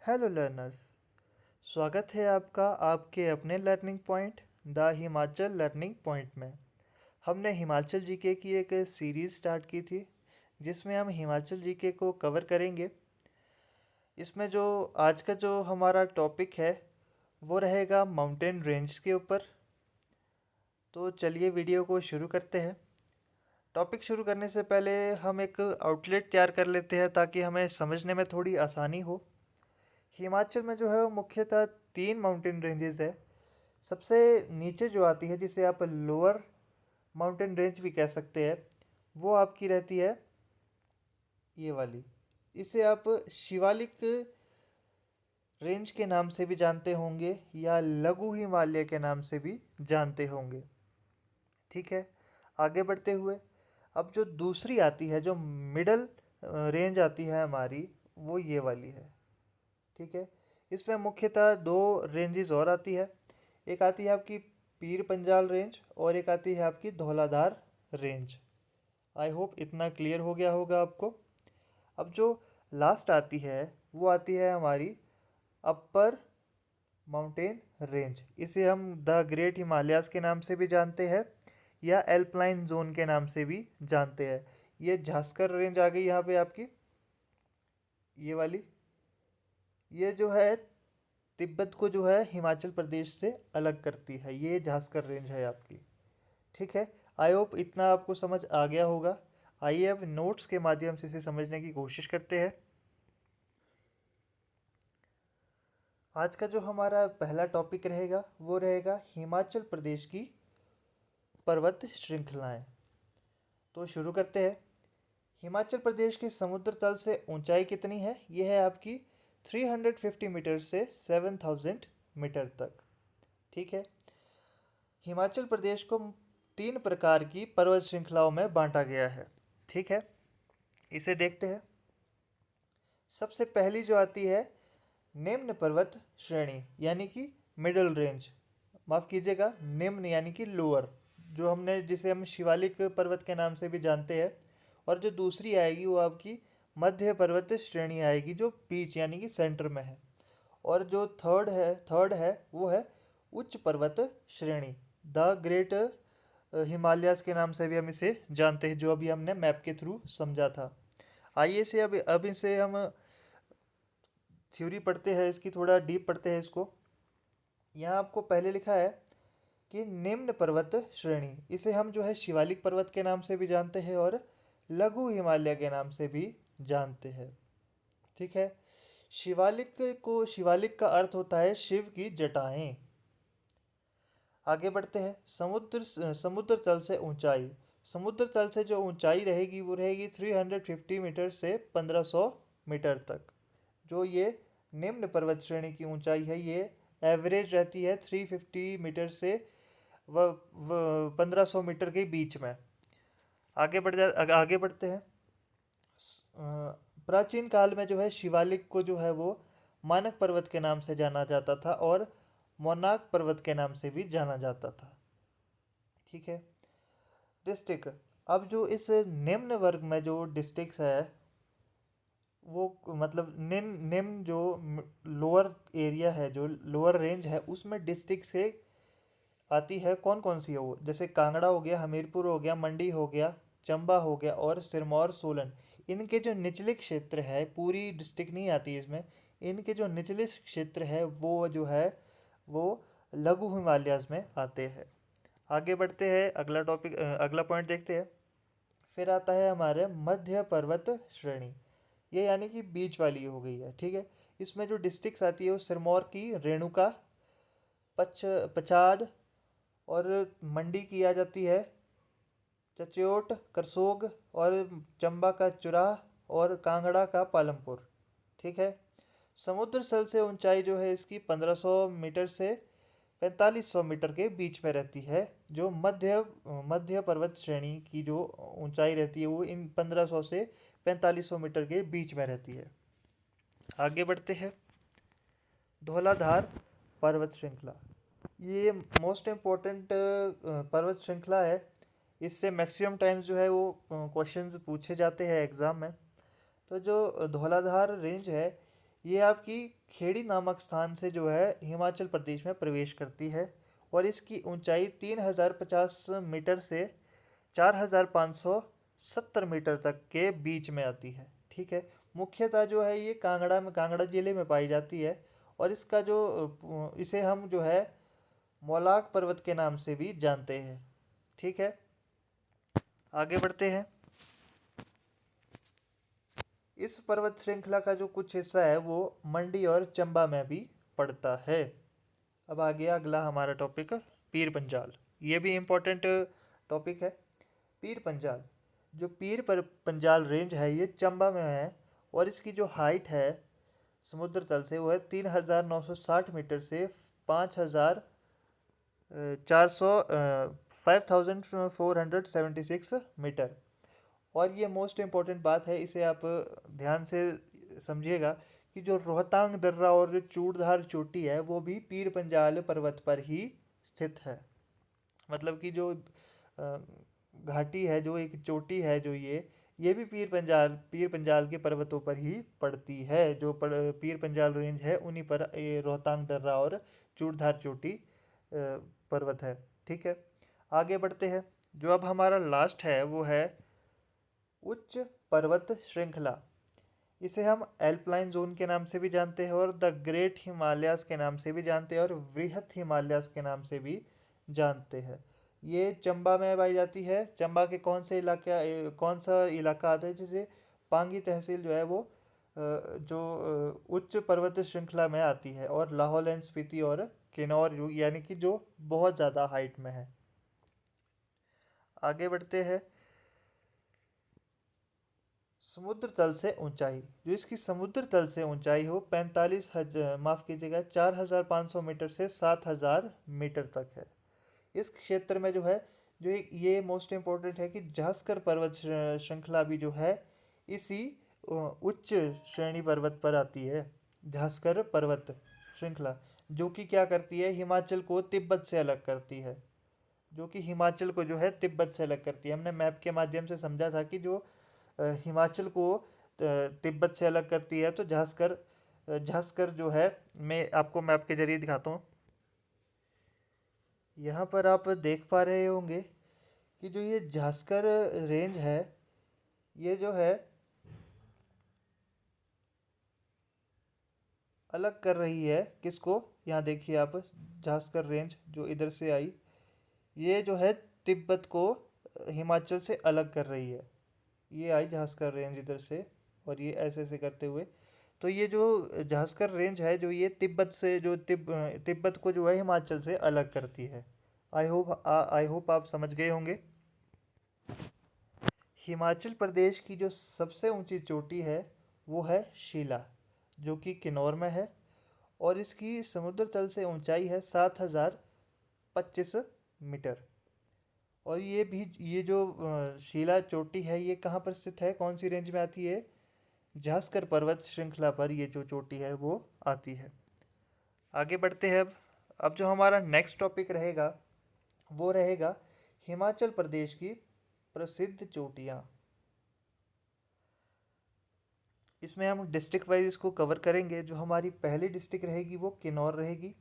Hello learners. स्वागत है आपका आपके अपने learning point the Himachal learning point में। हमने हिमाचल जीके की एक सीरीज़ स्टार्ट की थी जिसमें हम हिमाचल जीके को कवर करेंगे। इसमें जो आज का जो हमारा टॉपिक है वो रहेगा माउंटेन रेंज के ऊपर। तो चलिए वीडियो को शुरू करते हैं। टॉपिक शुरू करने से पहले हम एक आउटलेट तैयार कर लेते हैं ताकि हमें समझने में थोड़ी आसानी हो। हिमाचल में जो है वो मुख्यतः तीन माउंटेन रेंजेस है। सबसे नीचे जो आती है जिसे आप लोअर माउंटेन रेंज भी कह सकते हैं, वो आपकी रहती है ये वाली। इसे आप शिवालिक रेंज के नाम से भी जानते होंगे या लघु हिमालय के नाम से भी जानते होंगे। ठीक है, आगे बढ़ते हुए अब जो दूसरी आती है, जो मिडल रेंज आती है हमारी, वो ये वाली है। ठीक है, इसमें मुख्यतः दो रेंजेस और आती है। एक आती है आपकी पीर पंजाल रेंज और एक आती है आपकी धौलाधार रेंज। आई होप इतना क्लियर हो गया होगा आपको। अब जो लास्ट आती है वो आती है हमारी अपर माउंटेन रेंज। इसे हम द ग्रेट हिमालयाज के नाम से भी जानते हैं या एल्पलाइन जोन के नाम से भी जानते हैं। ये झास्कर रेंज आ गई यहाँ पे आपकी, ये वाली। ये जो है तिब्बत को जो है हिमाचल प्रदेश से अलग करती है। ये झास्कर रेंज है आपकी। ठीक है, आई होप इतना आपको समझ आ गया होगा। आइए अब नोट्स के माध्यम से इसे समझने की कोशिश करते हैं। आज का जो हमारा पहला टॉपिक रहेगा वो रहेगा हिमाचल प्रदेश की पर्वत श्रृंखलाएं। तो शुरू करते हैं। हिमाचल प्रदेश के समुद्र तल से ऊंचाई कितनी है? यह है आपकी 350 मीटर से 7000 मीटर तक। ठीक है, हिमाचल प्रदेश को तीन प्रकार की पर्वत श्रृंखलाओं में बांटा गया है। ठीक है, इसे देखते हैं। सबसे पहली जो आती है निम्न पर्वत श्रेणी यानी कि मिडिल रेंज, माफ़ कीजिएगा निम्न यानी कि लोअर, जो हमने जिसे हम शिवालिक पर्वत के नाम से भी जानते हैं। और जो दूसरी आएगी वो आपकी मध्य पर्वत श्रेणी आएगी जो बीच यानी कि सेंटर में है। और जो थर्ड है वो है उच्च पर्वत श्रेणी, द ग्रेट हिमालयाज के नाम से भी हम इसे जानते हैं, जो अभी हमने मैप के थ्रू समझा था। आइए से अब इसे हम थ्योरी पढ़ते हैं, इसकी थोड़ा डीप पढ़ते हैं इसको। यहाँ आपको पहले लिखा है कि निम्न पर्वत श्रेणी, इसे हम जो है शिवालिक पर्वत के नाम से भी जानते हैं और लघु हिमालय के नाम से भी जानते हैं। ठीक है, शिवालिक का अर्थ होता है शिव की जटाएं। आगे बढ़ते हैं। समुद्र तल से ऊंचाई। समुद्र तल से जो ऊंचाई रहेगी वो रहेगी 350 मीटर से 1500 मीटर तक। जो ये निम्न पर्वत श्रेणी की ऊंचाई है ये एवरेज रहती है 350 मीटर से व 1500 मीटर के बीच में। आगे बढ़ते हैं। प्राचीन काल में जो है शिवालिक को जो है वो मानक पर्वत के नाम से जाना जाता था और मोनाक पर्वत के नाम से भी जाना जाता था। ठीक है, डिस्ट्रिक्ट। अब जो इस निम्न वर्ग में जो डिस्ट्रिक्ट है वो मतलब निम्न जो लोअर एरिया है, जो लोअर रेंज है, उसमें डिस्ट्रिक्ट से आती है। कौन कौन सी है वो? जैसे कांगड़ा हो गया, हमीरपुर हो गया, मंडी हो गया, चंबा हो गया और सिरमौर सोलन। इनके जो निचले क्षेत्र है, पूरी डिस्ट्रिक्ट नहीं आती इसमें, इनके जो निचले क्षेत्र है वो जो है वो लघु हिमालयाज में आते हैं। आगे बढ़ते हैं, अगला पॉइंट देखते हैं। फिर आता है हमारे मध्य पर्वत श्रेणी। ये यानी कि बीच वाली हो गई है। ठीक है, इसमें जो डिस्ट्रिक्ट्स आती है वो सिरमौर की रेणुका, पच पछाड़ और मंडी की आ जाती है चच्योट, करसोग और चंबा का चुराह और कांगड़ा का पालमपुर। ठीक है, समुद्र तल से ऊंचाई जो है इसकी 1500 मीटर से 4500 मीटर के बीच में रहती है। जो मध्य पर्वत श्रेणी की जो ऊंचाई रहती है वो इन 1500 से 4500 मीटर के बीच में रहती है। आगे बढ़ते हैं। धौलाधार पर्वत श्रृंखला, ये मोस्ट इम्पोर्टेंट पर्वत श्रृंखला है। इससे मैक्सिमम टाइम्स जो है वो क्वेश्चंस पूछे जाते हैं एग्ज़ाम में। तो जो धौलाधार रेंज है ये आपकी खेड़ी नामक स्थान से जो है हिमाचल प्रदेश में प्रवेश करती है और इसकी ऊंचाई 3050 मीटर से 4570 मीटर तक के बीच में आती है। ठीक है। मुख्यतः जो है ये कांगड़ा जिले में पाई जाती है और इसका जो इसे हम जो है मौलाक पर्वत के नाम से भी जानते हैं। ठीक है। आगे बढ़ते हैं। इस पर्वत श्रृंखला का जो कुछ हिस्सा है वो मंडी और चंबा में भी पड़ता है। अब आ गया अगला हमारा टॉपिक, पीर पंजाल। ये भी इम्पोर्टेंट टॉपिक है। पीर पंजाल, जो पंजाल रेंज है ये चंबा में है और इसकी जो हाइट है समुद्र तल से वो है 3960 मीटर से 5400 5476 मीटर। और ये मोस्ट इम्पॉर्टेंट बात है, इसे आप ध्यान से समझिएगा कि जो रोहतांग दर्रा और चूड़धार चोटी है वो भी पीर पंजाल पर्वत पर ही स्थित है। मतलब कि जो घाटी है, जो एक चोटी है, जो ये भी पीर पंजाल के पर्वतों पर ही पड़ती है। जो पीर पंजाल रेंज है उन्हीं पर ये रोहतांग दर्रा और चूड़धार चोटी पर्वत है। ठीक है। आगे बढ़ते हैं। जो अब हमारा लास्ट है वो है उच्च पर्वत श्रृंखला। इसे हम एल्पलाइन जोन के नाम से भी जानते हैं और द ग्रेट हिमालयास के नाम से भी जानते हैं और वृहत हिमालयास के नाम से भी जानते हैं। ये चंबा में पाई जाती है। चंबा के कौन सा इलाका आता है, जिसे पांगी तहसील जो है वो जो उच्च पर्वत श्रृंखला में आती है और लाहौल एंड स्पीति और किन्नौर यानी कि जो बहुत ज़्यादा हाइट में है। आगे बढ़ते हैं। समुद्र तल से ऊंचाई, जो इसकी समुद्र तल से ऊंचाई हो 4500 मीटर से 7000 मीटर तक है। इस क्षेत्र में जो है ये मोस्ट इम्पोर्टेंट है कि झास्कर पर्वत श्रृंखला भी जो है इसी उच्च श्रेणी पर्वत पर आती है। झास्कर पर्वत श्रृंखला जो कि क्या करती है, हिमाचल को तिब्बत से अलग करती है। जो कि हिमाचल को जो है तिब्बत से अलग करती है। हमने मैप के माध्यम से समझा था कि जो हिमाचल को तिब्बत से अलग करती है, तो झास्कर जो है, मैं आपको मैप के जरिए दिखाता हूँ। यहाँ पर आप देख पा रहे होंगे कि जो ये झास्कर रेंज है ये जो है अलग कर रही है किसको, यहाँ देखिए आप, झास्कर रेंज जो इधर से आई ये जो है तिब्बत को हिमाचल से अलग कर रही है। ये आई झास्कर रेंज इधर से और ये ऐसे ऐसे करते हुए, तो ये जो झास्कर रेंज है जो ये तिब्बत से जो तिब्बत को जो है हिमाचल से अलग करती है। आई होप आप समझ गए होंगे। हिमाचल प्रदेश की जो सबसे ऊंची चोटी है वो है शिला, जो कि किन्नौर में है और इसकी समुद्र तल से ऊंचाई है 7025 मीटर। और ये जो शिला चोटी है ये कहाँ पर स्थित है, कौन सी रेंज में आती है, झास्कर पर्वत श्रृंखला पर ये जो चोटी है वो आती है। आगे बढ़ते हैं। अब जो हमारा नेक्स्ट टॉपिक रहेगा वो रहेगा हिमाचल प्रदेश की प्रसिद्ध चोटियाँ। इसमें हम डिस्ट्रिक्ट वाइज इसको कवर करेंगे। जो हमारी पहली डिस्ट्रिक्ट रहेगी वो किन्नौर रहेगी।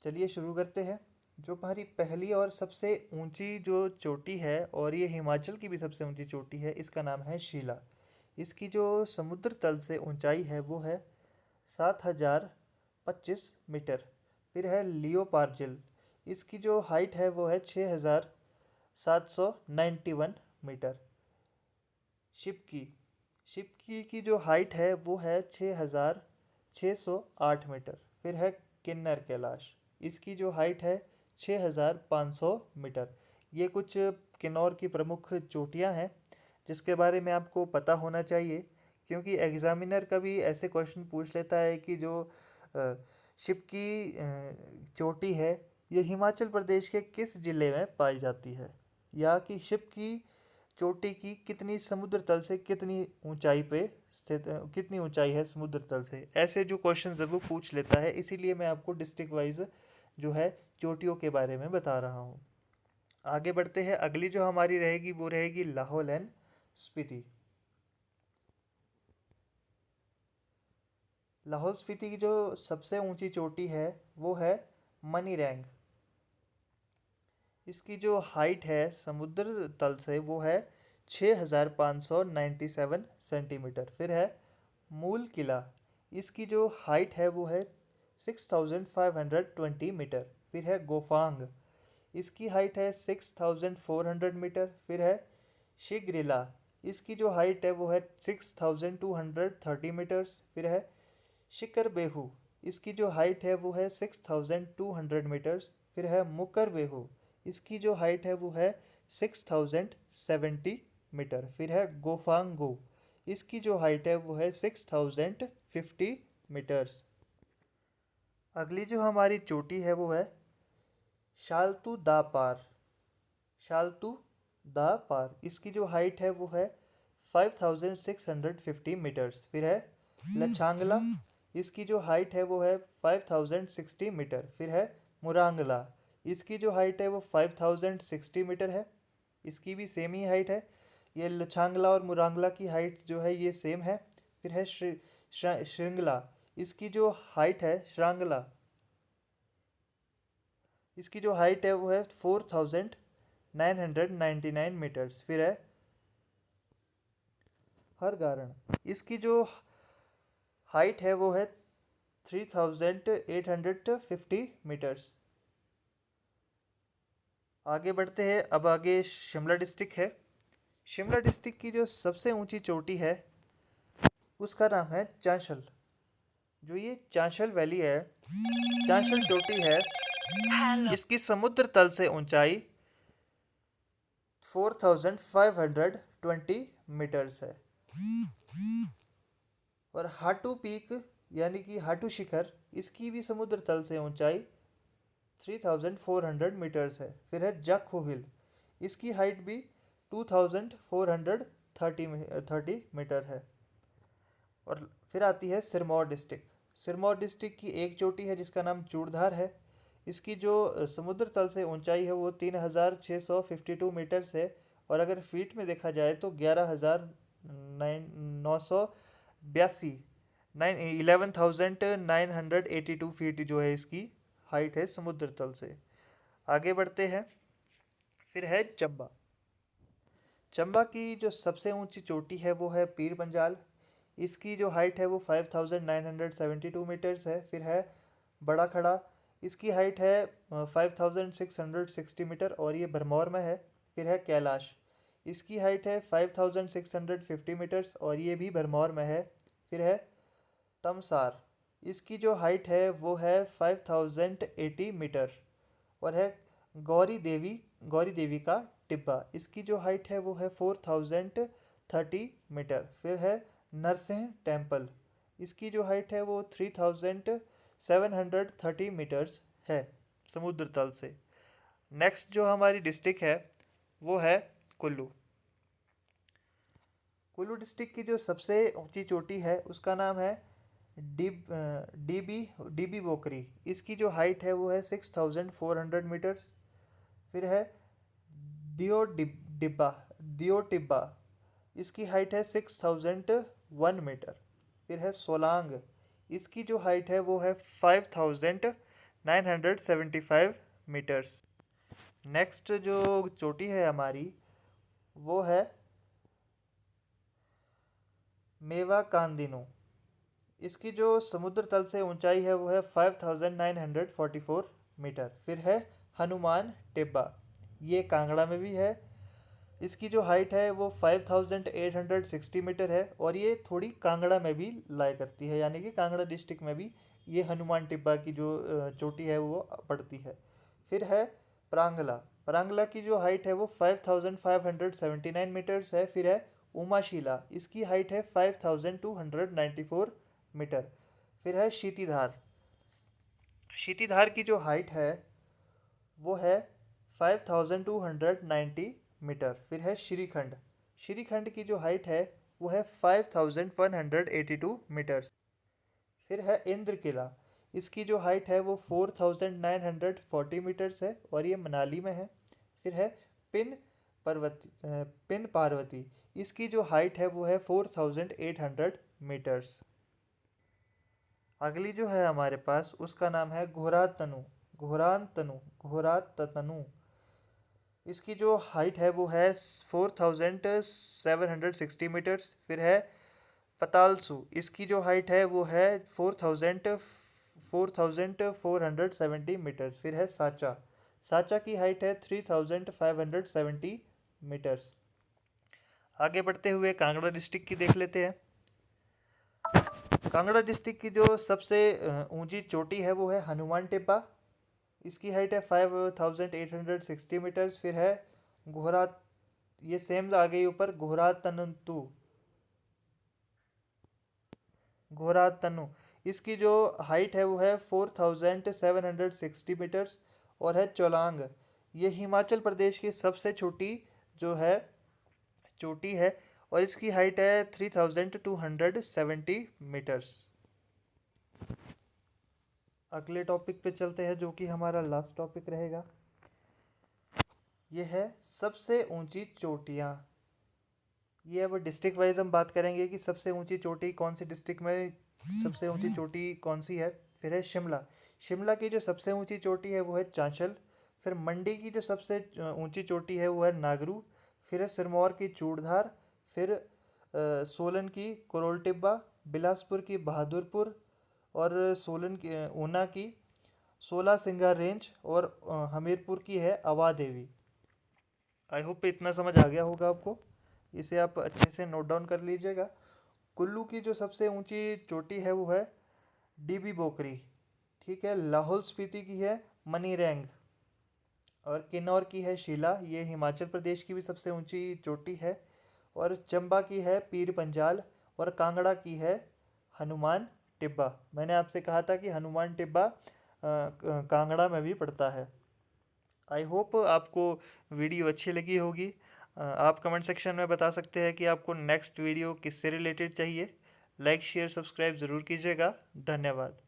चलिए शुरू करते हैं। जो हमारी पहली और सबसे ऊंची जो चोटी है और ये हिमाचल की भी सबसे ऊंची चोटी है, इसका नाम है शिला। इसकी जो समुद्र तल से ऊंचाई है वो है 7025 मीटर। फिर है लियोपार्जिल, इसकी जो हाइट है वो है 6791 मीटर। शिपकी शिपकी की जो हाइट है वो है 6608 मीटर। फिर है किन्नर कैलाश, इसकी जो हाइट है 6500 मीटर। ये कुछ किन्नौर की प्रमुख चोटियां हैं जिसके बारे में आपको पता होना चाहिए, क्योंकि एग्जामिनर कभी ऐसे क्वेश्चन पूछ लेता है कि जो शिपकी चोटी है ये हिमाचल प्रदेश के किस जिले में पाई जाती है, या कि शिपकी चोटी की कितनी समुद्र तल से कितनी ऊंचाई पे स्थित, कितनी ऊंचाई है समुद्र तल से। ऐसे जो क्वेश्चंस है वो पूछ लेता है, इसीलिए मैं आपको डिस्ट्रिक्ट वाइज जो है चोटियों के बारे में बता रहा हूँ। आगे बढ़ते हैं। अगली जो हमारी रहेगी वो रहेगी लाहौल एंड स्पीति। लाहौल स्पीति की जो सबसे ऊंची चोटी है वो है मनीरैंग। इसकी जो हाइट है समुद्र तल से वो है 6597 सेंटीमीटर। फिर है मूल किला। इसकी जो हाइट है वो है 6520 मीटर। फिर है गोफांग। इसकी हाइट है 6400 मीटर। फिर है शिग्रिला। इसकी जो हाइट है वो है 6230 मीटर्स। फिर है शिकर बेहू। इसकी जो हाइट है वो है 6200 मीटर्स। फिर है मुकर बेहू। इसकी जो हाइट है वो है 6070 मीटर। फिर है गोफांगो। इसकी जो हाइट है वो है 6050 मीटर्स। अगली जो हमारी चोटी है वो है शालतू दा पार। शालतू दा पार। इसकी जो हाइट है वो है 5650 मीटर्स। फिर है लछांगला। इसकी जो हाइट है वो है 5060 मीटर। फिर है मुरांगला। इसकी जो हाइट है वो 5060 मीटर है। इसकी भी सेम ही हाइट है। ये लछांगला और मुरांगला की हाइट जो है ये सेम है। फिर है श्रृंगला। इसकी जो हाइट है श्रांगला। इसकी जो हाइट है वो है 4999 मीटर्स। फिर है हरगारण। इसकी जो हाइट है वो है 3850 मीटर्स। आगे बढ़ते हैं। अब आगे शिमला डिस्ट्रिक्ट है। शिमला डिस्ट्रिक्ट की जो सबसे ऊंची चोटी है उसका नाम है चांशल। जो ये चांशल वैली है, चांशल चोटी है, इसकी समुद्र तल से ऊंचाई 4520 मीटर्स है। और हाटू पीक यानी कि हाटू शिखर, इसकी भी समुद्र तल से ऊंचाई 3400 मीटर्स है। फिर है जाखो हिल। इसकी हाइट भी 2430 मीटर है। और फिर आती है सिरमौर डिस्ट्रिक्ट। सिरमौर डिस्ट्रिक्ट की एक चोटी है जिसका नाम चूड़धार है। इसकी जो समुद्र तल से ऊंचाई है वो 3652 मीटर्स है। और अगर फीट में देखा जाए तो 11982 11,982 फीट जो है इसकी हाइट है समुद्र तल से। आगे बढ़ते हैं। फिर है चंबा। चंबा की जो सबसे ऊंची चोटी है वो है पीर पंजाल। इसकी जो हाइट है वो 5972 मीटर्स है। फिर है बड़ा खड़ा। इसकी हाइट है 5660 मीटर और ये भरमौर में है। फिर है कैलाश। इसकी हाइट है 5650 मीटर्स और ये भी भरमौर में है। फिर है तमसार। इसकी जो हाइट है वो है 5080 मीटर। और है गौरी देवी का टिब्बा। इसकी जो हाइट है वो है 4030 मीटर। फिर है नरसिंह टेम्पल। इसकी जो हाइट है वो 3730 मीटर्स है समुद्र तल से। नेक्स्ट जो हमारी डिस्ट्रिक्ट है वो है कुल्लू। कुल्लू डिस्ट्रिक्ट की जो सबसे ऊंची चोटी है उसका नाम है डीबी डीबी वोकरी। इसकी जो हाइट है वो है 6400 मीटर्स। फिर है दियो डिब्बा दियो टिब्बा। इसकी हाइट है 6001 मीटर। फिर है सोलांग। इसकी जो हाइट है वो है 5975 मीटर्स। नेक्स्ट जो चोटी है हमारी वो है मेवा कांदिनो। इसकी जो समुद्र तल से ऊंचाई है वो है 5944 मीटर। फिर है हनुमान टिब्बा। ये कांगड़ा में भी है। इसकी जो हाइट है वो 5860 मीटर है और ये थोड़ी कांगड़ा में भी लाई करती है, यानी कि कांगड़ा डिस्ट्रिक्ट में भी ये हनुमान टिब्बा की जो चोटी है वो पड़ती है। फिर है प्रांगला। प्रांगला की जो हाइट है वो 5579 मीटर्स है। फिर है उमाशिला। इसकी हाइट है 5294 मीटर। फिर है शीतिधार। शीतिधार की जो हाइट है वो है 5290 मीटर। फिर है श्रीखंड। श्रीखंड की जो हाइट है वो है 5182 मीटर्स। फिर है इंद्र किला। इसकी जो हाइट है वो 4940 मीटर्स है और ये मनाली में है। फिर है पिन पिन पार्वती। इसकी जो हाइट है वो है 4800 मीटर्स। अगली जो है हमारे पास उसका नाम है घोरातनु। घोरातनु, घोरातनु। इसकी जो हाइट है वो है 4760 मीटर्स। फिर है पतालसू, इसकी जो हाइट है वो है 4470 मीटर्स। फिर है साचा, साचा की हाइट है 3570 मीटर्स। आगे बढ़ते हुए कांगड़ा डिस्ट्रिक्ट की देख लेते हैं। कांगड़ा डिस्ट्रिक्ट की जो सबसे ऊंची चोटी है वो है हनुमान टिब्बा। इसकी हाइट है 5860 मीटर्स। फिर है घोरा, ये सेम आ गई ऊपर, घोरातनु। घोरातनु, इसकी जो हाइट है वो है 4760 मीटर्स। और है चोलांग, ये हिमाचल प्रदेश की सबसे छोटी जो है चोटी है, और इसकी हाइट है 3270 मीटर्स। अगले टॉपिक पे चलते हैं जो कि हमारा लास्ट टॉपिक रहेगा। ये है सबसे ऊंची चोटियाँ। ये अब डिस्ट्रिक्ट वाइज हम बात करेंगे कि सबसे ऊंची चोटी कौन सी डिस्ट्रिक्ट में, सबसे ऊंची चोटी कौन सी है। फिर है शिमला, शिमला की जो सबसे ऊंची चोटी है वो है चांशल। फिर मंडी की जो सबसे ऊंची चोटी है वो है नागरू। फिर है सिरमौर की चूड़धार। फिर सोलन की करोल टिब्बा। बिलासपुर की बहादुरपुर। और सोलन की ऊना की 16 सिंगार रेंज। और हमीरपुर की है अवा देवी। आई होप इतना समझ आ गया होगा आपको, इसे आप अच्छे से नोट डाउन कर लीजिएगा। कुल्लू की जो सबसे ऊंची चोटी है वो है डीबी बोकरी। ठीक है, लाहौल स्पीति की है मनीरैंग। और किन्नौर की है शिला, ये हिमाचल प्रदेश की भी सबसे ऊंची चोटी है। और चंबा की है पीर पंजाल। और कांगड़ा की है हनुमान टिब्बा। मैंने आपसे कहा था कि हनुमान टिब्बा कांगड़ा में भी पड़ता है। आई होप आपको वीडियो अच्छी लगी होगी। आप कमेंट सेक्शन में बता सकते हैं कि आपको नेक्स्ट वीडियो किससे रिलेटेड चाहिए। लाइक शेयर सब्सक्राइब ज़रूर कीजिएगा। धन्यवाद।